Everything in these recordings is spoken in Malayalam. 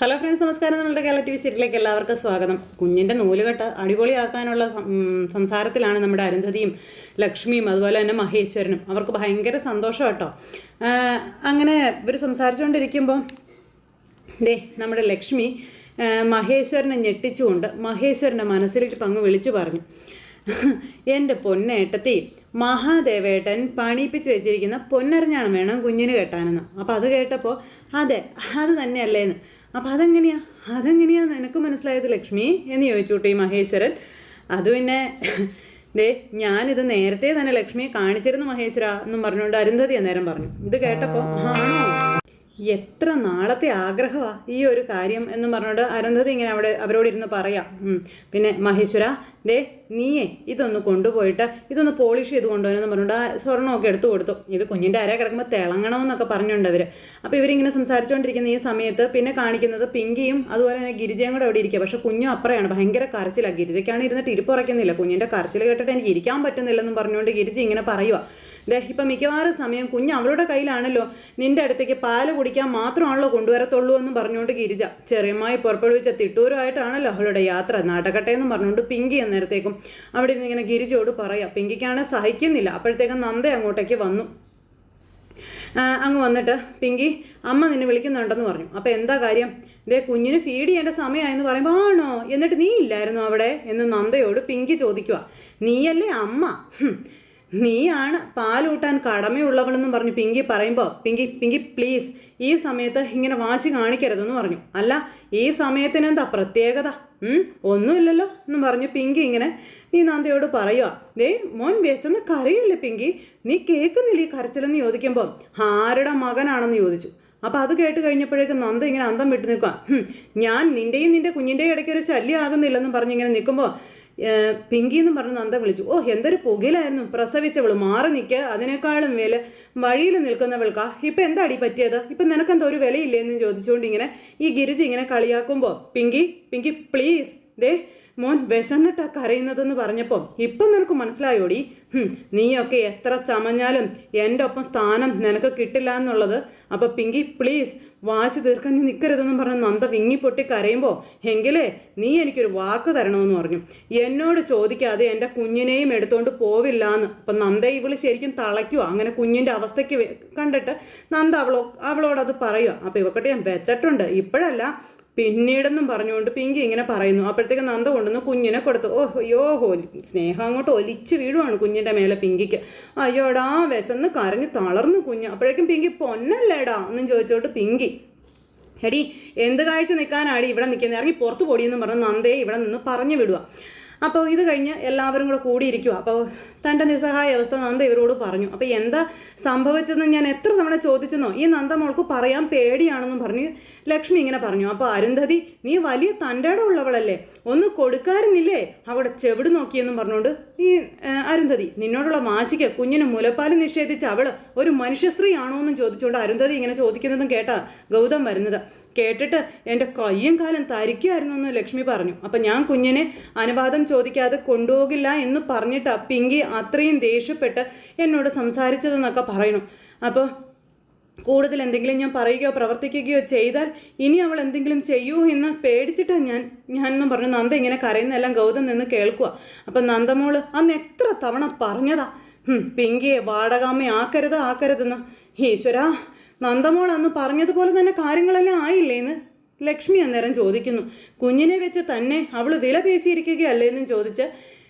ഹലോ ഫ്രണ്ട്സ്, നമസ്കാരം. നമ്മുടെ കേരള ടി വി സീരിയലിലേക്ക് എല്ലാവർക്കും സ്വാഗതം. കുഞ്ഞിൻ്റെ നൂലുകെട്ട് അടിപൊളിയാക്കാനുള്ള സംസാരത്തിലാണ് നമ്മുടെ അരുന്ധതിയും ലക്ഷ്മിയും അതുപോലെ തന്നെ മഹേശ്വരനും. അവർക്ക് ഭയങ്കര സന്തോഷം കേട്ടോ. അങ്ങനെ ഇവർ സംസാരിച്ചുകൊണ്ടിരിക്കുമ്പോൾ നമ്മുടെ ലക്ഷ്മി മഹേശ്വരനെ ഞെട്ടിച്ചുകൊണ്ട് മഹേശ്വരൻ്റെ മനസ്സിലേക്ക് പങ്ക് വിളിച്ചു പറഞ്ഞു, എൻ്റെ പൊന്നേട്ടത്തി, മഹാദേവേട്ടൻ പണിയിപ്പിച്ച് വെച്ചിരിക്കുന്ന പൊന്നറിഞ്ഞാണ് വേണം കുഞ്ഞിന് കെട്ടാനെന്ന്. അപ്പം അത് കേട്ടപ്പോൾ അതെ, അത് തന്നെയല്ലേന്ന്. അപ്പം അതെങ്ങനെയാണ് നിനക്ക് മനസ്സിലായത് ലക്ഷ്മി എന്ന് ചോദിച്ചു ഈ മഹേശ്വരൻ. അത് പിന്നെ ഞാനിത് നേരത്തെ തന്നെ ലക്ഷ്മിയെ കാണിച്ചിരുന്നു മഹേശ്വര എന്നും പറഞ്ഞുകൊണ്ട് അരുന്ധതി അന്നേരം പറഞ്ഞു. ഇത് കേട്ടപ്പോൾ ആണോ, എത്ര നാളത്തെ ആഗ്രഹമാണ് ഈ ഒരു കാര്യം എന്നും പറഞ്ഞുകൊണ്ട് അരുന്ധതി ഇങ്ങനെ അവരോടിരുന്ന് പറയാം. പിന്നെ മഹേശ്വര, നീയേ ഇതൊന്ന് കൊണ്ടുപോയിട്ട് ഇതൊന്ന് പോളിഷ് ചെയ്ത് കൊണ്ടുപോകാനെന്ന് പറഞ്ഞുകൊണ്ട് സ്വർണ്ണമൊക്കെ എടുത്തു കൊടുത്തു. ഇത് കുഞ്ഞിൻ്റെ അര കിടക്കുമ്പോൾ തിളങ്ങണമെന്നൊക്കെ പറഞ്ഞുണ്ട് അവർ. അപ്പോൾ ഇവരിങ്ങനെ സംസാരിച്ചുകൊണ്ടിരിക്കുന്ന ഈ സമയത്ത് പിന്നെ കാണിക്കുന്നത് പിങ്കിയും അതുപോലെ തന്നെ ഗിരിജയും കൂടെ അവിടെ ഇരിക്കുക. പക്ഷേ കുഞ്ഞും അപ്പുറയാണ്, ഭയങ്കര കരച്ചിലാണ്. ഗിരിജയ്ക്കാണ് ഇരുന്നിട്ട് ഇരിപ്പുറയ്ക്കുന്നില്ല. കുഞ്ഞിൻ്റെ കരച്ചിൽ കേട്ടിട്ട് എനിക്ക് ഇരിക്കാൻ പറ്റുന്നില്ലെന്നും പറഞ്ഞുകൊണ്ട് ഗിരിജ ഇങ്ങനെ പറയുക, ഇപ്പം മിക്കവാറും സമയം കുഞ്ഞ് അവളുടെ കയ്യിലാണല്ലോ, നിൻ്റെ അടുത്തേക്ക് പാല് കുടിക്കാൻ മാത്രമാണല്ലോ കൊണ്ടുവരത്തുള്ളൂ എന്ന് പറഞ്ഞുകൊണ്ട് ഗിരിജ ചെറിയമായി പുറപ്പെടുവിച്ച തിട്ടൂരുമായിട്ടാണല്ലോ അവളുടെ യാത്ര, നടക്കട്ടെ എന്ന് പറഞ്ഞുകൊണ്ട് പിങ്കി എന്നേരത്തേക്കും അവിടെ ഇരുന്ന് ഇങ്ങനെ ഗിരിജയോട് പറയാം. പിങ്കിക്കാണ് സഹിക്കുന്നില്ല. അപ്പോഴത്തേക്കും നന്ദ അങ്ങോട്ടേക്ക് വന്നു. അങ്ങ് വന്നിട്ട് പിങ്കി, അമ്മ നിന്നെ വിളിക്കുന്നുണ്ടെന്ന് പറഞ്ഞു. അപ്പോൾ എന്താ കാര്യം? കുഞ്ഞിന് ഫീഡ് ചെയ്യേണ്ട സമയമായെന്ന് പറയുമ്പോൾ ആണോ, എന്നിട്ട് നീ ഇല്ലായിരുന്നു അവിടെ എന്ന് നന്ദയോട് പിങ്കി ചോദിക്കുക. നീയല്ലേ അമ്മ, നീയാണ് പാലൂട്ടാൻ കടമയുള്ളവളെന്നും പറഞ്ഞു പിങ്കി പറയുമ്പോൾ പിങ്കി പ്ലീസ് ഈ സമയത്ത് ഇങ്ങനെ വാശി കാണിക്കരുതെന്ന് പറഞ്ഞു. അല്ല, ഈ സമയത്തിനെന്താ പ്രത്യേകത? ഒന്നുമില്ലല്ലോ എന്നും പറഞ്ഞു പിങ്കി ഇങ്ങനെ ഈ നന്ദയോട് പറയുക. മോൻ വിശന്ന് കരയല്ലേ പിങ്കി, നീ കേൾക്കുന്നില്ല ഈ കരച്ചിലെന്ന് ചോദിക്കുമ്പോൾ ആരുടെ മകനാണെന്ന് ചോദിച്ചു. അപ്പം അത് കേട്ട് കഴിഞ്ഞപ്പോഴേക്കും നന്ദ ഇങ്ങനെ അന്തം വിട്ട് നിൽക്കുക. ഞാൻ നിൻ്റെയും നിൻ്റെ കുഞ്ഞിൻ്റെയും ഇടയ്ക്ക് ഒരു ശല്യം ആകുന്നില്ലെന്നും പറഞ്ഞിങ്ങനെ നിൽക്കുമ്പോൾ പിങ്കി എന്നും പറഞ്ഞ് നന്ദ വിളിച്ചു. എന്തൊരു പുകയിലായിരുന്നു പ്രസവിച്ചവള്, മാറി നിൽക്കുക, അതിനേക്കാളും വില വഴിയിൽ നിൽക്കുന്നവൾക്കാ ഇപ്പം എന്താടി പറ്റിയത്, ഇപ്പം നിനക്കെന്താ ഒരു വിലയില്ലേന്ന് ചോദിച്ചുകൊണ്ട് ഇങ്ങനെ ഈ ഗിരിജ ഇങ്ങനെ കളിയാക്കുമ്പോൾ പിങ്കി പ്ലീസ്, മോൻ വിശന്നിട്ടാ കരയുന്നതെന്ന് പറഞ്ഞപ്പോൾ ഇപ്പം നിനക്ക് മനസ്സിലായോടി, നീയൊക്കെ എത്ര ചമഞ്ഞാലും എൻ്റെ ഒപ്പം സ്ഥാനം നിനക്ക് കിട്ടില്ല എന്നുള്ളത്. അപ്പോൾ പിങ്കി പ്ലീസ് വാശി തീർക്കാൻ നീ നിൽക്കരുതെന്നും പറഞ്ഞ് നന്ദ വിങ്ങിപ്പൊട്ടി കരയുമ്പോൾ എങ്കിലേ നീ എനിക്കൊരു വാക്ക് തരണമെന്ന് പറഞ്ഞു. എന്നോട് ചോദിക്കാതെ എൻ്റെ കുഞ്ഞിനെയും എടുത്തുകൊണ്ട് പോവില്ല എന്ന്. അപ്പം നന്ദ ഇവള് ശരിക്കും തളയ്ക്കുക. അങ്ങനെ കുഞ്ഞിൻ്റെ അവസ്ഥയ്ക്ക് കണ്ടിട്ട് നന്ദ അവളോടത് പറയുക. അപ്പോൾ ഇവക്കട്ടെ ഞാൻ വെച്ചിട്ടുണ്ട്, ഇപ്പോഴല്ല പിന്നീടെന്നും പറഞ്ഞുകൊണ്ട് പിങ്കി ഇങ്ങനെ പറയുന്നു. അപ്പോഴത്തേക്ക് നന്ദ കൊണ്ടുവന്ന് കുഞ്ഞിനെ കൊടുത്തു. സ്നേഹം അങ്ങോട്ട് ഒലിച്ച് വീഴുവാണ് കുഞ്ഞിൻ്റെ മേലെ പിങ്കിക്ക്. അയ്യോടാ വിശന്ന് കരഞ്ഞ് തളർന്നു കുഞ്ഞ്. അപ്പോഴേക്കും പിങ്കി പൊന്നല്ലേടാ എന്നും ചോദിച്ചോട്ട് പിങ്കി, എടി എന്ത് കാഴ്ച നിൽക്കാനാടി ഇവിടെ നിൽക്കുന്നത്, ഇറങ്ങി പുറത്തു പൊടിയെന്നും പറഞ്ഞ് നന്ദയെ ഇവിടെ നിന്ന് പറഞ്ഞു വിടുക. അപ്പോൾ ഇത് കഴിഞ്ഞ് എല്ലാവരും കൂടെ കൂടിയിരിക്കുക. അപ്പോൾ തൻ്റെ നിസ്സഹായ അവസ്ഥ നന്ദ ഇവരോട് പറഞ്ഞു. അപ്പോൾ എന്താ സംഭവിച്ചതെന്ന് ഞാൻ എത്ര തവണ ചോദിച്ചെന്നോ, ഈ നന്ദ മോൾക്ക് പറയാൻ പേടിയാണെന്നും പറഞ്ഞു ലക്ഷ്മി ഇങ്ങനെ പറഞ്ഞു. അപ്പോൾ അരുന്ധതി, നീ വലിയ തൻ്റെ ഉള്ളവളല്ലേ, ഒന്ന് കൊടുക്കാറുന്നില്ലേ അവിടെ ചെവിട് നോക്കിയെന്നും പറഞ്ഞുകൊണ്ട് ഈ അരുന്ധതി നിന്നോടുള്ള വാശിക്ക് കുഞ്ഞിന് മുലപ്പാല് നിഷേധിച്ച അവൾ ഒരു മനുഷ്യ സ്ത്രീ ആണോ എന്നും ചോദിച്ചുകൊണ്ട് അരുന്ധതി ഇങ്ങനെ ചോദിക്കുന്നതും കേട്ടാ ഗൗതം വരുന്നത്. കേട്ടിട്ട് എൻ്റെ കയ്യും കാലം തരിക്കായിരുന്നു എന്ന് ലക്ഷ്മി പറഞ്ഞു. അപ്പം ഞാൻ കുഞ്ഞിനെ അനുവാദം ചോദിക്കാതെ കൊണ്ടുപോകില്ല എന്ന് പറഞ്ഞിട്ടാ പിങ്കി അത്രയും ദേഷ്യപ്പെട്ട് എന്നോട് സംസാരിച്ചതെന്നൊക്കെ പറയണു. അപ്പോൾ കൂടുതൽ എന്തെങ്കിലും ഞാൻ പറയുകയോ പ്രവർത്തിക്കുകയോ ചെയ്താൽ ഇനി അവൾ എന്തെങ്കിലും ചെയ്യൂ എന്ന് പേടിച്ചിട്ട് ഞാനെന്നും പറഞ്ഞു നന്ദ ഇങ്ങനെ കരയുന്നതെല്ലാം ഗൗതം നിന്ന് കേൾക്കുക. അപ്പം നന്ദമോള് അന്ന് എത്ര തവണ പറഞ്ഞതാ പിങ്കിയെ വാടകാമ്മ ആക്കരുതെന്ന്. ഈശ്വരാ, നന്ദമോൾ അന്ന് പറഞ്ഞതുപോലെ തന്നെ കാര്യങ്ങളെല്ലാം ആയില്ലേന്ന് ലക്ഷ്മി അന്നേരം ചോദിക്കുന്നു. കുഞ്ഞിനെ വെച്ച് തന്നെ അവൾ വില പേശിയിരിക്കുകയല്ലേന്നും ചോദിച്ച്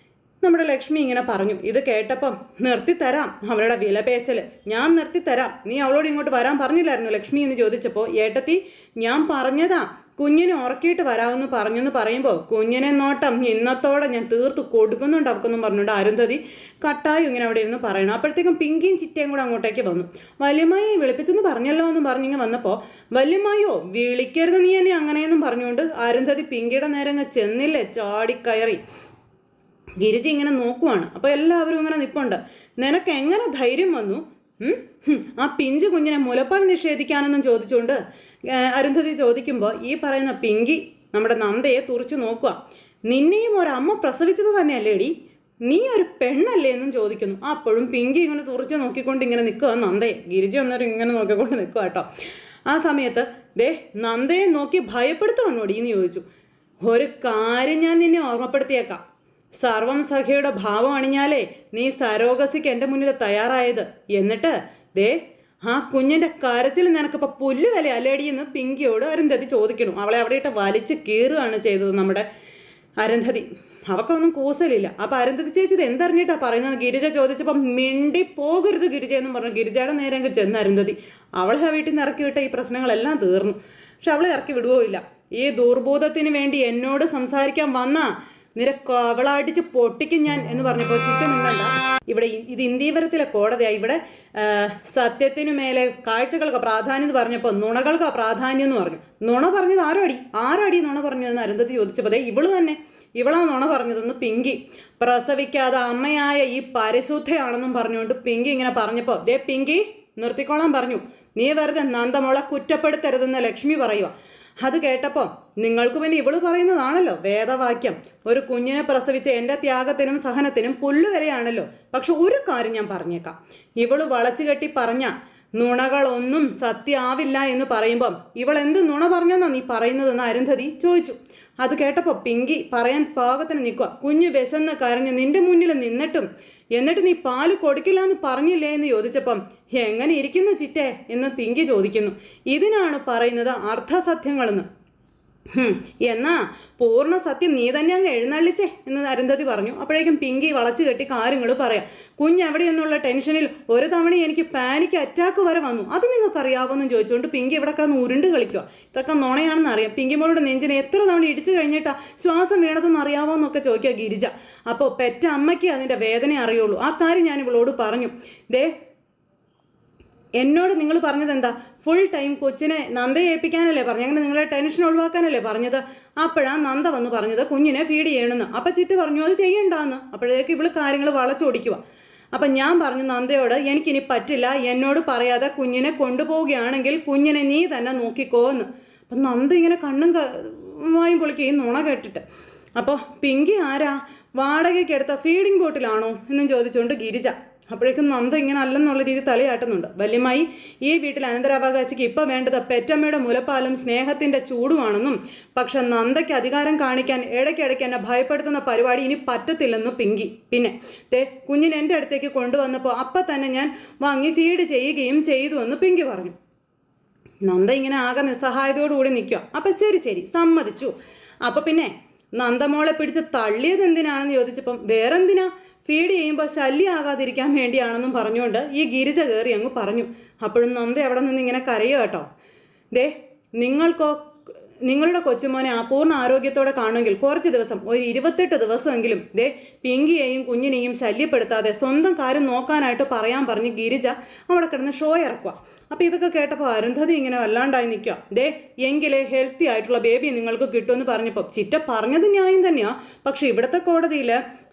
നമ്മുടെ ലക്ഷ്മി ഇങ്ങനെ പറഞ്ഞു. ഇത് കേട്ടപ്പം നിർത്തിത്തരാം അവളുടെ വില പേശൽ, ഞാൻ നിർത്തിത്തരാം, നീ അവളോട് ഇങ്ങോട്ട് വരാൻ പറഞ്ഞില്ലായിരുന്നു ലക്ഷ്മി എന്ന് ചോദിച്ചപ്പോൾ ഏട്ടത്തി ഞാൻ പറഞ്ഞതാ കുഞ്ഞിനെ ഉറക്കിയിട്ട് വരാമെന്ന് പറഞ്ഞെന്ന് പറയുമ്പോൾ കുഞ്ഞിനെ നോട്ടം ഇന്നത്തോടെ ഞാൻ തീർത്ത് കൊടുക്കുന്നുണ്ട് അവക്കെന്നും പറഞ്ഞുകൊണ്ട് അരുന്ധതി കട്ടായും ഇങ്ങനെ അവിടെ ഇരുന്ന് പറയണം. അപ്പോഴത്തേക്കും പിങ്കിയും ചിറ്റയും കൂടെ അങ്ങോട്ടേക്ക് വന്നു. വല്യമ്മായി വിളിപ്പിച്ചെന്ന് പറഞ്ഞല്ലോ എന്നും പറഞ്ഞിങ്ങനെ വന്നപ്പോൾ വല്യമ്മായോ വിളിക്കരുത് നീ എന്നെ അങ്ങനെയെന്നും പറഞ്ഞുകൊണ്ട് അരുന്ധതി പിങ്കിയുടെ നേരം ചെന്നില്ലേ ചാടിക്കയറി. ഗിരിജി ഇങ്ങനെ നോക്കുവാണ്. അപ്പോൾ എല്ലാവരും ഇങ്ങനെ നിൽപ്പുണ്ട്. നിനക്ക് എങ്ങനെ ധൈര്യം വന്നു ആ പിഞ്ചു കുഞ്ഞിനെ മുലപ്പാൽ നിഷേധിക്കാനെന്നും ചോദിച്ചുകൊണ്ട് അരുന്ധതി ചോദിക്കുമ്പോൾ ഈ പറയുന്ന പിങ്കി നമ്മുടെ നന്ദയെ തുറച്ചു നോക്കുക. നിന്നെയും ഒരമ്മ പ്രസവിച്ചത് തന്നെയല്ലേടി, നീ ഒരു പെണ്ണല്ലേ എന്നും ചോദിക്കുന്നു. അപ്പോഴും പിങ്കി ഇങ്ങനെ തുറച്ച് നോക്കിക്കൊണ്ട് ഇങ്ങനെ നിൽക്കുക നന്ദയെ. ഗിരിജ ഒന്നേരം ഇങ്ങനെ നോക്കിക്കൊണ്ട് നിൽക്കുക കേട്ടോ. ആ സമയത്ത് ദേ നന്ദയെ നോക്കി ഭയപ്പെടുത്തുവാണോടി എന്ന് ചോദിച്ചു. ഒരു കാര്യം ഞാൻ നിന്നെ ഓർമ്മപ്പെടുത്തിയേക്കാം. സർവം സഖയുടെ ഭാവം അണിഞ്ഞാലേ നീ സരോഗസിക്ക് എൻ്റെ മുന്നിൽ തയ്യാറായത്. എന്നിട്ട് ദേ ആ കുഞ്ഞിൻ്റെ കരച്ചിൽ നിനക്കിപ്പോൾ പുല്ല് വില അല്ലേടിയെന്ന് പിങ്കിയോട് അരുന്ധതി ചോദിക്കണം. അവളെ അവിടെ ഇട്ട് വലിച്ച് കീറുകയാണ് ചെയ്തത് നമ്മുടെ അരുന്ധതി. അവക്കൊന്നും കൂസലില്ല. അപ്പം അരുന്ധതി ചേച്ചി ഇത് എന്തറിഞ്ഞിട്ടാ പറയുന്നത് ഗിരിജ ചോദിച്ചപ്പം മിണ്ടി പോകരുത് ഗിരിജ എന്നും പറഞ്ഞു ഗിരിജയുടെ നേരെ അങ്ങ് ചെന്ന് അരുന്ധതി. അവളെ ആ വീട്ടിൽ നിന്ന് ഇറക്കി വിട്ട ഈ പ്രശ്നങ്ങളെല്ലാം തീർന്നു. പക്ഷെ അവളെ ഇറക്കി വിടുവോ ഇല്ല. ഈ ദുർബോധത്തിന് വേണ്ടി എന്നോട് സംസാരിക്കാൻ വന്നാ നിനക്ക് അവളടിച്ച് പൊട്ടിക്കും ഞാൻ എന്ന് പറഞ്ഞപ്പോൾ ചുറ്റുമില്ലല്ല. ഇവിടെ ഇത് ഇന്ത്യവരത്തിലെ കോടതിയാണ്. ഇവിടെ സത്യത്തിനു മേലെ കാഴ്ചകൾക്ക് പ്രാധാന്യം എന്ന് പറഞ്ഞപ്പോൾ നുണകൾക്ക് പ്രാധാന്യം എന്ന് പറഞ്ഞു. നുണ പറഞ്ഞത് ആരടി നുണ പറഞ്ഞതെന്ന് അരുന്ധതി ചോദിച്ചപ്പോൾ അതേ ഇവളാ നുണ പറഞ്ഞതെന്ന് പിങ്കി. പ്രസവിക്കാതെ അമ്മയായ ഈ പരിശുദ്ധയാണെന്നും പറഞ്ഞുകൊണ്ട് പിങ്കി ഇങ്ങനെ പറഞ്ഞപ്പോൾ ദേ പിങ്കി നിർത്തിക്കോളാൻ പറഞ്ഞു. നീ വെറുതെ നന്ദമോളെ കുറ്റപ്പെടുത്തരുതെന്ന് ലക്ഷ്മി പറയുക. അത് കേട്ടപ്പോൾ നിങ്ങൾക്ക് പിന്നെ ഇവള് പറയുന്നതാണല്ലോ വേദവാക്യം. ഒരു കുഞ്ഞിനെ പ്രസവിച്ച എൻ്റെ ത്യാഗത്തിനും സഹനത്തിനും പുല്ലുവിലയാണല്ലോ. പക്ഷെ ഒരു കാര്യം ഞാൻ പറഞ്ഞേക്കാം. ഇവള് വളച്ചു കെട്ടി പറഞ്ഞ നുണകളൊന്നും സത്യമാവില്ല എന്ന് പറയുമ്പം ഇവൾ എന്ത് നുണ പറഞ്ഞെന്നാ നീ പറയുന്നതെന്ന് അരുന്ധതി ചോദിച്ചു. അത് കേട്ടപ്പോൾ പിങ്കി പറയാൻ പാകത്തിന് നിൽക്കുക. കുഞ്ഞ് വിശന്ന് കരഞ്ഞ് നിന്റെ മുന്നിൽ എന്നിട്ട് നീ പാല് കൊടുക്കില്ല എന്ന് പറഞ്ഞില്ലേ എന്ന് ചോദിച്ചപ്പം എങ്ങനെ ഇരിക്കുന്നു ചിറ്റേ എന്ന് പിങ്കി ചോദിക്കുന്നു. ഇതിനാണ് പറയുന്നത് അർദ്ധസത്യങ്ങളെന്ന്. എന്നാ പൂർണ്ണ സത്യം നീ തന്നെ അങ്ങ് എഴുന്നള്ളിച്ചേ എന്ന് അരുന്ധതി പറഞ്ഞു. അപ്പോഴേക്കും പിങ്കി വളച്ചു കെട്ടി കാര്യങ്ങൾ പറയാം. കുഞ്ഞെവിടെയെന്നുള്ള ടെൻഷനിൽ ഒരു തവണ എനിക്ക് പാനിക് അറ്റാക്ക് വരെ വന്നു. അത് നിങ്ങൾക്കറിയാവുമെന്ന് ചോദിച്ചുകൊണ്ട് പിങ്കി ഇവിടെ കിടന്ന് ഉരുണ്ട് കളിക്കുക. ഇതൊക്കെ നുണയാണെന്ന് അറിയാം. പിങ്കിമോളുടെ നെഞ്ചിനെ എത്ര തവണ ഇടിച്ചു കഴിഞ്ഞിട്ടാ ശ്വാസം വീണതെന്ന് അറിയാവോ എന്നൊക്കെ ചോദിക്കുക ഗിരിജ. അപ്പോൾ പെറ്റ അമ്മയ്ക്ക് അതിൻ്റെ വേദന അറിയുള്ളൂ. ആ കാര്യം ഞാൻ ഇവളോട് പറഞ്ഞു. ദേ എന്നോട് നിങ്ങൾ പറഞ്ഞത് എന്താ? ഫുൾ ടൈം കൊച്ചിനെ നന്ദയെ ഏൽപ്പിക്കാനല്ലേ പറഞ്ഞു? അങ്ങനെ നിങ്ങളെ ടെൻഷൻ ഒഴിവാക്കാനല്ലേ പറഞ്ഞത്? അപ്പോഴാണ് നന്ദ വന്ന് പറഞ്ഞത് കുഞ്ഞിനെ ഫീഡ് ചെയ്യണമെന്ന്. അപ്പം ചിറ്റ് പറഞ്ഞു അത് ചെയ്യണ്ടാന്ന്. അപ്പോഴേക്ക് ഇവള് കാര്യങ്ങൾ വളച്ചൊടിക്കുക. അപ്പം ഞാൻ പറഞ്ഞു നന്ദയോട് എനിക്കിനി പറ്റില്ല, എന്നോട് പറയാതെ കുഞ്ഞിനെ കൊണ്ടുപോവുകയാണെങ്കിൽ കുഞ്ഞിനെ നീ തന്നെ നോക്കിക്കോ എന്ന്. അപ്പം നന്ദ ഇങ്ങനെ കണ്ണും വായും പൊളിക്കുകയും നുണ കേട്ടിട്ട്. അപ്പോൾ പിങ്കി ആരാ? വാടകയ്ക്ക് എടുത്ത ഫീഡിംഗ് ബോട്ടിലാണോ എന്നും ചോദിച്ചുകൊണ്ട് ഗിരിജ. അപ്പോഴേക്കും നന്ദ ഇങ്ങനെ അല്ലെന്നുള്ള രീതി തലയാട്ടുന്നുണ്ട്. വല്യമ്മായി ഈ വീട്ടിൽ അനന്തരാവകാശിക്ക് ഇപ്പം വേണ്ടത് പെറ്റമ്മയുടെ മുലപ്പാലും സ്നേഹത്തിൻ്റെ ചൂടുമാണെന്നും പക്ഷെ നന്ദയ്ക്ക് അധികാരം കാണിക്കാൻ ഇടയ്ക്കിടയ്ക്ക് എന്നെ ഭയപ്പെടുത്തുന്ന പരിപാടി ഇനി പറ്റത്തില്ലെന്നും പിങ്കി. പിന്നെ കുഞ്ഞിനെ എൻ്റെ അടുത്തേക്ക് കൊണ്ടുവന്നപ്പോൾ അപ്പം തന്നെ ഞാൻ വാങ്ങി ഫീഡ് ചെയ്യുകയും ചെയ്തു എന്ന് പിങ്കി പറഞ്ഞു. നന്ദ ഇങ്ങനെ ആകെ നിസ്സഹായതയോടുകൂടി നിൽക്കുക. അപ്പം ശരി സമ്മതിച്ചു. അപ്പം പിന്നെ നന്ദമോളെ പിടിച്ച് തള്ളിയത് എന്തിനാണെന്ന് ചോദിച്ചപ്പം വേറെന്തിനാ ഫീഡ് ചെയ്യുമ്പോൾ ശല്യമാകാതിരിക്കാൻ വേണ്ടിയാണെന്നും പറഞ്ഞുകൊണ്ട് ഈ ഗിരിജ കയറി അങ്ങ് പറഞ്ഞു. അപ്പോഴും നന്ദ അവിടെ നിന്ന് ഇങ്ങനെ കരയുക കേട്ടോ. ദേ നിങ്ങളുടെ കൊച്ചുമോനെ പൂർണ്ണ ആരോഗ്യത്തോടെ കാണുമെങ്കിൽ കുറച്ച് ദിവസം ഒരു 28 ദിവസമെങ്കിലും ദേ പിങ്കിയെയും കുഞ്ഞിനെയും ശല്യപ്പെടുത്താതെ സ്വന്തം കാര്യം നോക്കാനായിട്ട് പറയാൻ പറഞ്ഞ് ഗിരിജ അവിടെ കിടന്ന് ഷോ ഇറക്കുക. അപ്പം ഇതൊക്കെ കേട്ടപ്പോൾ അരുന്ധതി ഇങ്ങനെ വല്ലാണ്ടായി നിൽക്കുക. ദേ എങ്കിലേ ഹെൽത്തി ആയിട്ടുള്ള ബേബിയെ നിങ്ങൾക്ക് കിട്ടുമെന്ന് പറഞ്ഞപ്പോൾ ചിറ്റ പറഞ്ഞത് ന്യായം തന്നെയാ. പക്ഷെ ഇവിടുത്തെ കോടതിയിൽ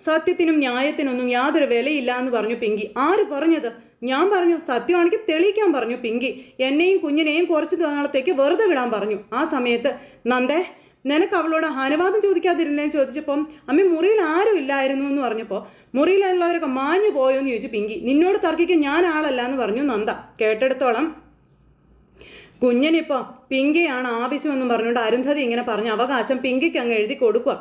സത്യത്തിനും ന്യായത്തിനൊന്നും യാതൊരു വിലയില്ല എന്ന് പറഞ്ഞു പിങ്കി. ആര് പറഞ്ഞത്? ഞാൻ പറഞ്ഞു. സത്യമാണെങ്കിൽ തെളിയിക്കാൻ പറഞ്ഞു പിങ്കി. എന്നെയും കുഞ്ഞിനെയും കുറച്ച് നാളത്തേക്ക് വെറുതെ വിടാൻ പറഞ്ഞു. ആ സമയത്ത് നന്ദേ നിനക്ക് അവളോട് അനുവാദം ചോദിക്കാതിരുന്നേന്ന് ചോദിച്ചപ്പം അമ്മ മുറിയിൽ ആരും ഇല്ലായിരുന്നു എന്ന് പറഞ്ഞപ്പോൾ മുറിയിലുള്ളവരൊക്കെ മാഞ്ഞു പോയോ എന്ന് ചോദിച്ചു പിങ്കി. നിന്നോട് തർക്കിക്കാൻ ഞാൻ ആളല്ല എന്ന് പറഞ്ഞു നന്ദ. കേട്ടെടുത്തോളം കുഞ്ഞിനിപ്പോൾ പിങ്കിയാണ് ആവശ്യമെന്നും പറഞ്ഞുകൊണ്ട് അരുന്ധതി ഇങ്ങനെ പറഞ്ഞ അവകാശം പിങ്കിക്ക് അങ്ങ് എഴുതി കൊടുക്കുക.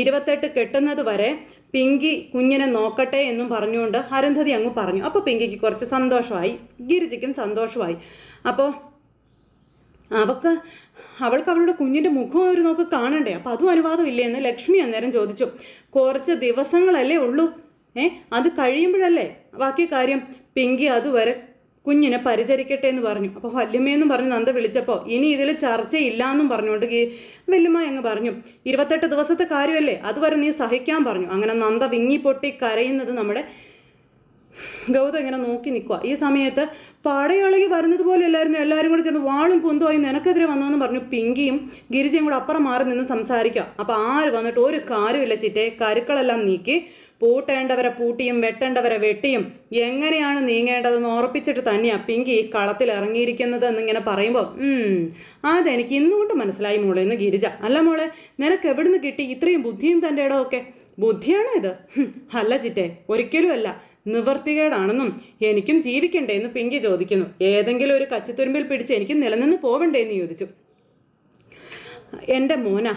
28 കെട്ടുന്നത് വരെ പിങ്കി കുഞ്ഞിനെ നോക്കട്ടെ എന്നും പറഞ്ഞുകൊണ്ട് അരുന്ധതി അങ്ങ് പറഞ്ഞു. അപ്പോൾ പിങ്കിക്ക് കുറച്ച് സന്തോഷമായി, ഗിരിജയ്ക്കും സന്തോഷമായി. അപ്പോൾ അവൾക്ക് അവളുടെ കുഞ്ഞിൻ്റെ മുഖം ഒരു നോക്ക് കാണണ്ടേ? അപ്പോൾ അതും അനുവാദമില്ലേ എന്ന് ലക്ഷ്മി അന്നേരം ചോദിച്ചു. കുറച്ച് ദിവസങ്ങളല്ലേ ഉള്ളൂ, അത് കഴിയുമ്പോഴല്ലേ ബാക്കി കാര്യം. പിങ്കി അതുവരെ കുഞ്ഞിനെ പരിചരിക്കട്ടെ എന്ന് പറഞ്ഞു. അപ്പോൾ വല്യമ്മയെന്നും പറഞ്ഞ് നന്ദ വിളിച്ചപ്പോൾ ഇനി ഇതിൽ ചർച്ചയില്ല എന്നും പറഞ്ഞുകൊണ്ട് വല്യമ്മ അങ്ങ് പറഞ്ഞു 28 ദിവസത്തെ കാര്യമല്ലേ, അതുവരെ നീ സഹിക്കാൻ പറഞ്ഞു. അങ്ങനെ നന്ദ വിങ്ങിപ്പൊട്ടി കരയുന്നത് നമ്മുടെ ഗൗതം ഇങ്ങനെ നോക്കി നിൽക്കുക. ഈ സമയത്ത് പടയിളകി വരുന്നത് പോലെ എല്ലാവരും കൂടി ചെന്ന് വാളും കുന്തമായി നിനക്കെതിരെ വന്നതെന്ന് പറഞ്ഞു പിങ്കിയും ഗിരിജയും കൂടെ അപ്പുറം മാറി നിന്ന് സംസാരിക്കുക. അപ്പോൾ ആര് വന്നിട്ട് ഒരു കാര്യമില്ല ചിറ്റേ, കരുക്കളെല്ലാം നീക്കി പൂട്ടേണ്ടവരെ പൂട്ടിയും വെട്ടേണ്ടവരെ വെട്ടിയും എങ്ങനെയാണ് നീങ്ങേണ്ടതെന്ന് ഉറപ്പിച്ചിട്ട് തന്നെയാണ് പിങ്കി ഈ കളത്തിൽ ഇറങ്ങിയിരിക്കുന്നത് എന്നിങ്ങനെ പറയുമ്പോൾ അതെനിക്ക് ഇന്നുകൊണ്ട് മനസ്സിലായി മോളെ എന്ന് ഗിരിജ. അല്ല മോളെ നിനക്ക് എവിടുന്ന് കിട്ടി ഇത്രയും ബുദ്ധിയും തൻ്റെ ഇടമൊക്കെ? ബുദ്ധിയാണോ ഇത്? അല്ല ചിറ്റേ, ഒരിക്കലും അല്ല, നിവർത്തികേടാണെന്നും എനിക്കും ജീവിക്കണ്ടേ എന്ന് പിങ്കി ചോദിക്കുന്നു. ഏതെങ്കിലും ഒരു കച്ചിത്തുരുമ്പിൽ പിടിച്ച് എനിക്ക് നിലനിന്ന് പോവണ്ടേ എന്ന് ചോദിച്ചു. എൻ്റെ മോനാ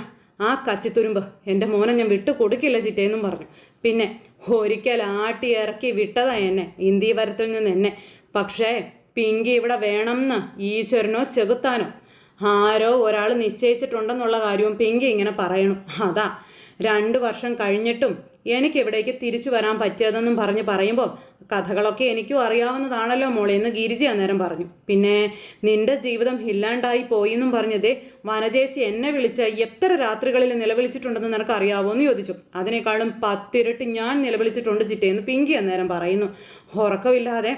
ആ കച്ചിത്തുരുമ്പ്, എൻ്റെ മോനെ ഞാൻ വിട്ടു കൊടുക്കില്ല ചിറ്റേന്നും പറഞ്ഞു. പിന്നെ ഒരിക്കൽ ആട്ടി ഇറക്കി വിട്ടതാ എന്നെ, ഇന്ത്യ വരത്തിൽ നിന്ന് എന്നെ. പക്ഷേ പിങ്കി ഇവിടെ വേണമെന്ന് ഈശ്വരനോ ചെകുത്താനോ ആരോ ഒരാൾ നിശ്ചയിച്ചിട്ടുണ്ടെന്നുള്ള കാര്യവും പിങ്കി ഇങ്ങനെ പറയണം. അതാ 2 വർഷം കഴിഞ്ഞിട്ടും എനിക്ക് ഇവിടേക്ക് തിരിച്ചു വരാൻ പറ്റിയതെന്നും പറയുമ്പോൾ കഥകളൊക്കെ എനിക്കും അറിയാവുന്നതാണല്ലോ മോളെ എന്ന് ഗിരിജ അന്നേരം പറഞ്ഞു. പിന്നെ നിന്റെ ജീവിതം ഇല്ലാണ്ടായി പോയി എന്നും പറഞ്ഞതേ വനജേച്ചി എന്നെ വിളിച്ച എത്ര രാത്രികളിൽ നിലവിളിച്ചിട്ടുണ്ടെന്ന് നിനക്ക് അറിയാവോ എന്ന് ചോദിച്ചു. അതിനേക്കാളും 10 ഇരട്ടി ഞാൻ നിലവിളിച്ചിട്ടുണ്ട് ചിറ്റേന്ന് പിങ്കി അന്നേരം പറയുന്നു. ഉറക്കമില്ലാതെ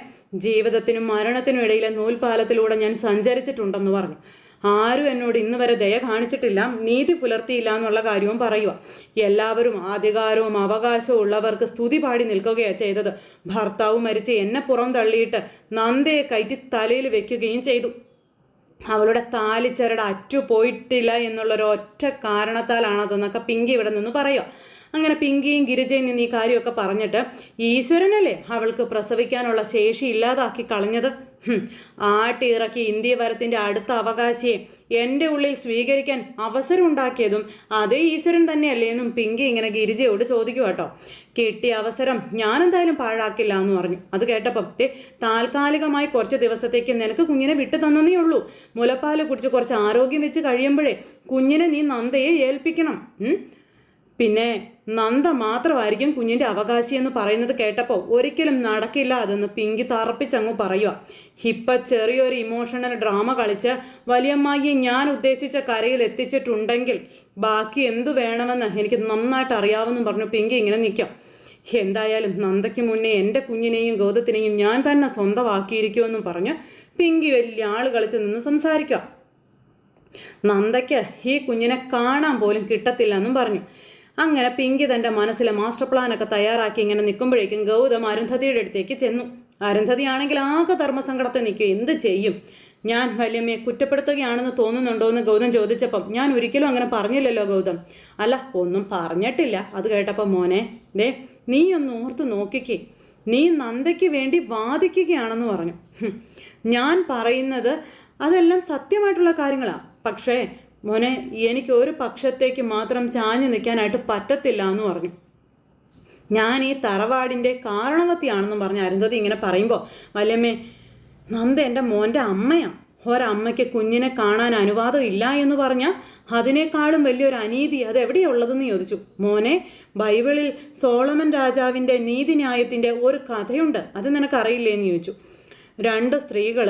ജീവിതത്തിനും മരണത്തിനും ഇടയിലെ നൂൽപാലത്തിലൂടെ ഞാൻ സഞ്ചരിച്ചിട്ടുണ്ടെന്ന് പറഞ്ഞു. ആരും എന്നോട് ഇന്ന് വരെ ദയ കാണിച്ചിട്ടില്ല, നീതി പുലർത്തിയില്ല എന്നുള്ള കാര്യവും പറയുക. എല്ലാവരും അധികാരവും അവകാശവും ഉള്ളവർക്ക് സ്തുതി പാടി നിൽക്കുകയാണ് ചെയ്തത്. ഭർത്താവ് മരിച്ച് എന്നെ പുറം തള്ളിയിട്ട് നന്ദയെ കയറ്റി തലയിൽ വെക്കുകയും ചെയ്തു. അവളുടെ താലിച്ചരട് അറ്റുപോയിട്ടില്ല എന്നുള്ളൊരൊറ്റ കാരണത്താലാണതെന്നൊക്കെ പിങ്കി ഇവിടെ നിന്ന് പറയുക. അങ്ങനെ പിങ്കിയും ഗിരിജയും നിന്ന് ഈ കാര്യമൊക്കെ പറഞ്ഞിട്ട് ഈശ്വരനല്ലേ അവൾക്ക് പ്രസവിക്കാനുള്ള ശേഷി ഇല്ലാതാക്കി കളഞ്ഞത്. ആട്ടിയിറക്കി ഇന്ത്യ വരത്തിൻ്റെ അടുത്ത അവകാശിയെ എൻ്റെ ഉള്ളിൽ സ്വീകരിക്കാൻ അവസരം ഉണ്ടാക്കിയതും അതേ ഈശ്വരൻ തന്നെയല്ലേ എന്നും പിങ്കി ഇങ്ങനെ ഗിരിജയോട് ചോദിക്കുക കേട്ടോ. കിട്ടിയ അവസരം ഞാനെന്തായാലും പാഴാക്കില്ല എന്ന് പറഞ്ഞു. അത് കേട്ടപ്പം താൽക്കാലികമായി കുറച്ച് ദിവസത്തേക്ക് നിനക്ക് കുഞ്ഞിനെ വിട്ടു തന്നേ ഉള്ളൂ. മുലപ്പാൽ കുടിച്ച് കുറച്ച് ആരോഗ്യം വെച്ച് കഴിയുമ്പോഴേ കുഞ്ഞിനെ നീ നന്ദയെ ഏൽപ്പിക്കണം. പിന്നെ നന്ദ മാത്രമായിരിക്കും കുഞ്ഞിൻ്റെ അവകാശി എന്ന് പറയുന്നത് കേട്ടപ്പോൾ ഒരിക്കലും നടക്കില്ല അതെന്ന് പിങ്കി തറപ്പിച്ചങ്ങ് പറയുക. ഇപ്പം ചെറിയൊരു ഇമോഷണൽ ഡ്രാമ കളിച്ച് വലിയമ്മായിയെ ഞാൻ ഉദ്ദേശിച്ച കരയിൽ എത്തിച്ചിട്ടുണ്ടെങ്കിൽ ബാക്കി എന്തു വേണമെന്ന് എനിക്ക് നന്നായിട്ട് അറിയാമെന്നും പറഞ്ഞു പിങ്കി ഇങ്ങനെ നിൽക്കാം. എന്തായാലും നന്ദയ്ക്ക് മുന്നേ എൻ്റെ കുഞ്ഞിനെയും ഗൗതത്തിനെയും ഞാൻ തന്നെ സ്വന്തമാക്കിയിരിക്കുമെന്നും പറഞ്ഞ് പിങ്കി വലിയ ആൾ കളിച്ച് നിന്ന് സംസാരിക്കുക. നന്ദയ്ക്ക് ഈ കുഞ്ഞിനെ കാണാൻ പോലും കിട്ടത്തില്ല എന്നും പറഞ്ഞു. അങ്ങനെ പിങ്കി തൻ്റെ മനസ്സിലെ മാസ്റ്റർ പ്ലാനൊക്കെ തയ്യാറാക്കി ഇങ്ങനെ നിൽക്കുമ്പോഴേക്കും ഗൗതം അരുന്ധതിയുടെ അടുത്തേക്ക് ചെന്നു. അരുന്ധതി ആണെങ്കിൽ ആകെ ധർമ്മസങ്കടത്തെ നിൽക്കും. എന്ത് ചെയ്യും? ഞാൻ വല്യമ്മയെ കുറ്റപ്പെടുത്തുകയാണെന്ന് തോന്നുന്നുണ്ടോ എന്ന് ഗൗതം ചോദിച്ചപ്പം ഞാൻ ഒരിക്കലും അങ്ങനെ പറഞ്ഞില്ലല്ലോ ഗൗതം. അല്ല, ഒന്നും പറഞ്ഞിട്ടില്ല. അത് കേട്ടപ്പം മോനെ നീ ഒന്ന് ഓർത്ത് നോക്കിക്കേ, നീ നന്ദയ്ക്ക് വേണ്ടി വാദിക്കുകയാണെന്ന് പറഞ്ഞു. ഞാൻ പറയുന്നത് അതെല്ലാം സത്യമായിട്ടുള്ള കാര്യങ്ങളാണ്. പക്ഷേ മോനെ എനിക്ക് ഒരു പക്ഷത്തേക്ക് മാത്രം ചാഞ്ഞു നിൽക്കാനായിട്ട് പറ്റത്തില്ല എന്ന് പറഞ്ഞു. ഞാൻ ഈ തറവാടിൻ്റെ കാരണവത്തിയാണെന്നും പറഞ്ഞ് അരുന്ധതി ഇങ്ങനെ പറയുമ്പോൾ വല്യമ്മേ നന്ദ എൻ്റെ മോൻ്റെ അമ്മയാണ്. ഒരമ്മയ്ക്ക് കുഞ്ഞിനെ കാണാൻ അനുവാദം ഇല്ല എന്ന് പറഞ്ഞാൽ അതിനേക്കാളും വലിയൊരു അനീതി അതെവിടെയുള്ളതെന്ന് ചോദിച്ചു. മോനെ ബൈബിളിൽ സോളമൻ രാജാവിൻ്റെ നീതിന്യായത്തിൻ്റെ ഒരു കഥയുണ്ട്, അത് നിനക്കറിയില്ലേ എന്ന് ചോദിച്ചു. 2 സ്ത്രീകൾ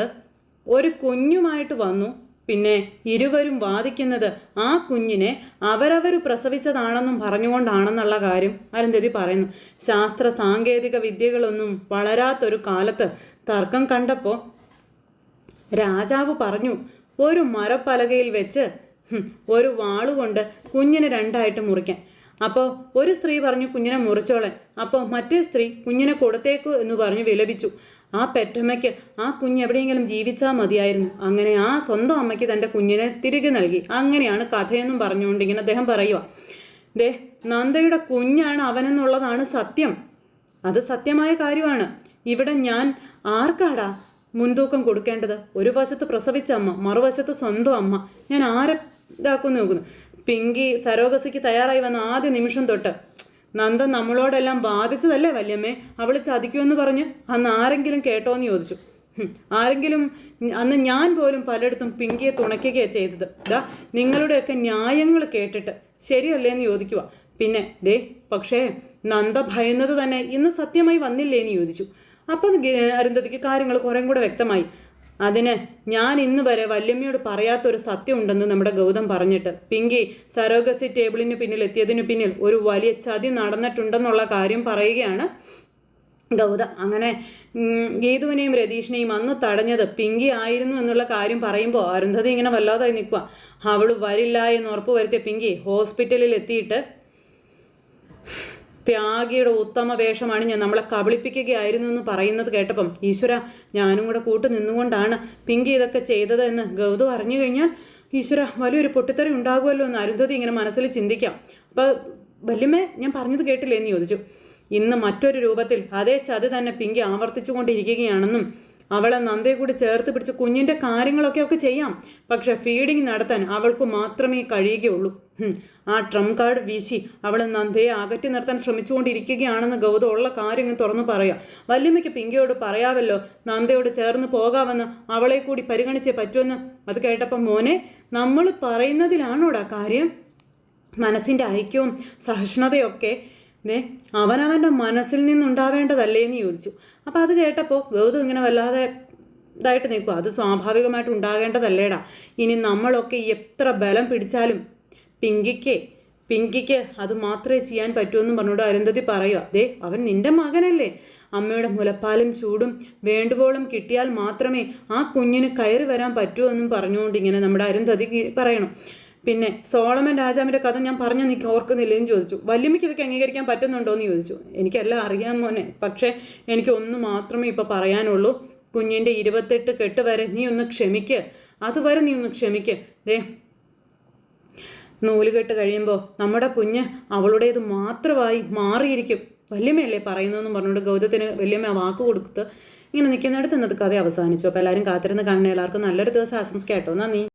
ഒരു കുഞ്ഞുമായിട്ട് വന്നു. പിന്നെ ഇരുവരും വാദിക്കുന്നത് ആ കുഞ്ഞിനെ അവരവർ പ്രസവിച്ചതാണെന്നും പറഞ്ഞുകൊണ്ടാണെന്നുള്ള കാര്യം അരുന്ധതി പറയുന്നു. ശാസ്ത്ര സാങ്കേതിക വിദ്യകളൊന്നും വളരാത്തൊരു കാലത്ത് തർക്കം കണ്ടപ്പോൾ രാജാവ് പറഞ്ഞു ഒരു മരപ്പലകയിൽ വെച്ച് ഒരു വാളുകൊണ്ട് കുഞ്ഞിനെ 2ആയിട്ട് മുറിക്കാൻ. അപ്പോൾ ഒരു സ്ത്രീ പറഞ്ഞു കുഞ്ഞിനെ മുറിച്ചോളാൻ. അപ്പോൾ മറ്റേ സ്ത്രീ കുഞ്ഞിനെ കൊടുത്തേക്കു എന്ന് പറഞ്ഞ് വിലപിച്ചു. ആ പെറ്റമ്മയ്ക്ക് ആ കുഞ്ഞ് എവിടെയെങ്കിലും ജീവിച്ചാൽ മതിയായിരുന്നു. അങ്ങനെ ആ സ്വന്തം അമ്മയ്ക്ക് തൻ്റെ കുഞ്ഞിനെ തിരികെ നൽകി. അങ്ങനെയാണ് കഥയെന്നും പറഞ്ഞുകൊണ്ട് ഇങ്ങനെ അദ്ദേഹം പറയുക. നന്ദയുടെ കുഞ്ഞാണ് അവനെന്നുള്ളതാണ് സത്യം. അത് സത്യമായ കാര്യമാണ്. ഇവിടെ ഞാൻ ആർക്കാടാ മുൻതൂക്കം കൊടുക്കേണ്ടത്? ഒരു വശത്ത് പ്രസവിച്ച അമ്മ, മറുവശത്ത് സ്വന്തം അമ്മ. ഞാൻ ആരെ ഇതാക്കുന്നു നോക്കുന്നു. പിങ്കി സരോഗസിക്ക് തയ്യാറായി വന്ന ആദ്യ നിമിഷം തൊട്ട് നന്ദ നമ്മളോടെല്ലാം ബാധിച്ചതല്ലേ വല്യമ്മേ, അവൾ ചതിക്കുമെന്ന് പറഞ്ഞ് അന്ന് ആരെങ്കിലും കേട്ടോ എന്ന് ചോദിച്ചു. ആരെങ്കിലും? അന്ന് ഞാൻ പോലും പലയിടത്തും പിങ്കിയെ തുണയ്ക്കുകയാണ് ചെയ്തത്. നിങ്ങളുടെയൊക്കെ ന്യായങ്ങൾ കേട്ടിട്ട് ശരിയല്ലേ എന്ന് ചോദിക്കുക. പിന്നെ പക്ഷേ നന്ദ ഭയന്നത് തന്നെ ഇന്ന് സത്യമായി വന്നില്ലേ എന്ന് ചോദിച്ചു. അപ്പം അരുന്ധതിക്ക് കാര്യങ്ങൾ കുറേ കൂടെ വ്യക്തമായി. അതിന് ഞാൻ ഇന്ന് വരെ വല്യമ്മയോട് പറയാത്തൊരു സത്യമുണ്ടെന്ന് നമ്മുടെ ഗൗതം പറഞ്ഞിട്ട് പിങ്കി സരോഗസി ടേബിളിന് പിന്നിൽ എത്തിയതിനു പിന്നിൽ ഒരു വലിയ ചതി നടന്നിട്ടുണ്ടെന്നുള്ള കാര്യം പറയുകയാണ് ഗൗതം. അങ്ങനെ ഗീതുവിനെയും രതീഷിനെയും അന്ന് തടഞ്ഞത് പിങ്കി ആയിരുന്നു എന്നുള്ള കാര്യം പറയുമ്പോൾ അരുന്ധതി ഇങ്ങനെ വല്ലാതായി നിൽക്കുക. അവൾ വരില്ല എന്ന് ഉറപ്പ് വരുത്തിയ പിങ്കി ഹോസ്പിറ്റലിൽ എത്തിയിട്ട് ത്യാഗിയുടെ ഉത്തമ വേഷമാണ് ഞാൻ നമ്മളെ കബളിപ്പിക്കുകയായിരുന്നു എന്ന് പറയുന്നത് കേട്ടപ്പം ഈശ്വര ഞാനും കൂടെ കൂട്ടു നിന്നുകൊണ്ടാണ് പിങ്കി ഇതൊക്കെ ചെയ്തത് എന്ന് ഗൗതം അറിഞ്ഞു കഴിഞ്ഞാൽ ഈശ്വര വലിയൊരു പൊട്ടിത്തെറി ഉണ്ടാകുമല്ലോ എന്ന് അരുന്ധതി ഇങ്ങനെ മനസ്സിൽ ചിന്തിക്കാം. അപ്പോൾ വല്യമ്മേ ഞാൻ പറഞ്ഞത് കേട്ടില്ലേ എന്ന് ചോദിച്ചു. ഇന്ന് മറ്റൊരു രൂപത്തിൽ അതേ ചതി തന്നെ പിങ്കി ആവർത്തിച്ചു കൊണ്ടിരിക്കുകയാണെന്നും അവളെ നന്ദയെ കൂടി ചേർത്ത് പിടിച്ച് കുഞ്ഞിൻ്റെ കാര്യങ്ങളൊക്കെ ചെയ്യാം. പക്ഷെ ഫീഡിങ് നടത്താൻ അവൾക്ക് മാത്രമേ കഴിയുകയുള്ളൂ. ആ ട്രംപ് കാർഡ് വീശി അവൾ നന്ദയെ അകറ്റി നിർത്താൻ ശ്രമിച്ചുകൊണ്ടിരിക്കുകയാണെന്ന് ഗൗതം ഉള്ള കാര്യങ്ങൾ തുറന്നു പറയാം. വല്യമ്മയ്ക്ക് പിങ്കിയോട് പറയാമല്ലോ നന്ദയോട് ചേർന്ന് പോകാമെന്ന്, അവളെ കൂടി പരിഗണിച്ചേ പറ്റുമെന്ന്. അത് കേട്ടപ്പം മോനെ, നമ്മൾ പറയുന്നതിലാണോടാ കാര്യം? മനസ്സിൻ്റെ ഐക്യവും സഹിഷ്ണുതയൊക്കെ അവനവൻ്റെ മനസ്സിൽ നിന്നുണ്ടാവേണ്ടതല്ലേ എന്ന് ചോദിച്ചു. അപ്പോൾ അത് കേട്ടപ്പോൾ ഗൗതം ഇങ്ങനെ വല്ലാതെ ഇതായിട്ട് നിൽക്കുക. അത് സ്വാഭാവികമായിട്ട് ഉണ്ടാകേണ്ടതല്ലേടാ. ഇനി നമ്മളൊക്കെ എത്ര ബലം പിടിച്ചാലും പിങ്കിക്ക് അത് മാത്രമേ ചെയ്യാൻ പറ്റുമെന്നും പറഞ്ഞുകൊണ്ട് അരുന്ധതി പറയുക. അവൻ നിന്റെ മകനല്ലേ, അമ്മയുടെ മുലപ്പാലും ചൂടും വേണ്ടുവോളം കിട്ടിയാൽ മാത്രമേ ആ കുഞ്ഞിന് കയറി വരാൻ പറ്റുമെന്നും പറഞ്ഞുകൊണ്ട് ഇങ്ങനെ നമ്മുടെ അരുന്ധതി പറയണം. പിന്നെ സോളമൻ രാജാവിൻ്റെ കഥ ഞാൻ പറഞ്ഞ നീ ഓർക്കുന്നില്ലെന്ന് ചോദിച്ചു. വല്യമ്മയ്ക്ക് ഇതൊക്കെ അംഗീകരിക്കാൻ പറ്റുന്നുണ്ടോ എന്ന് ചോദിച്ചു. എനിക്കെല്ലാം അറിയാൻ മോനെ, പക്ഷേ എനിക്ക് ഒന്ന് മാത്രമേ ഇപ്പോൾ പറയാനുള്ളൂ. കുഞ്ഞിൻ്റെ 28 കെട്ട് വരെ നീ ഒന്ന് ക്ഷമിക്ക്. അതുവരെ നീ ഒന്ന് ക്ഷമിക്ക്. നൂലുകെട്ട് കഴിയുമ്പോൾ നമ്മുടെ കുഞ്ഞ് അവളുടേത് മാത്രമായി മാറിയിരിക്കും. വല്യമ്മയല്ലേ പറയുന്നതെന്ന് പറഞ്ഞുകൊണ്ട് ഗൗതത്തിന് വല്യമ്മ വാക്ക് കൊടുത്ത് ഇങ്ങനെ നിൽക്കുന്നിടത്ത് ഇന്നത്തെ കഥ അവസാനിച്ചു. അപ്പോൾ എല്ലാവരും കാത്തിരുന്ന് കാണുന്ന എല്ലാവർക്കും നല്ലൊരു ദിവസം ആശംസിക്കാം കേട്ടോ. നന്ദി.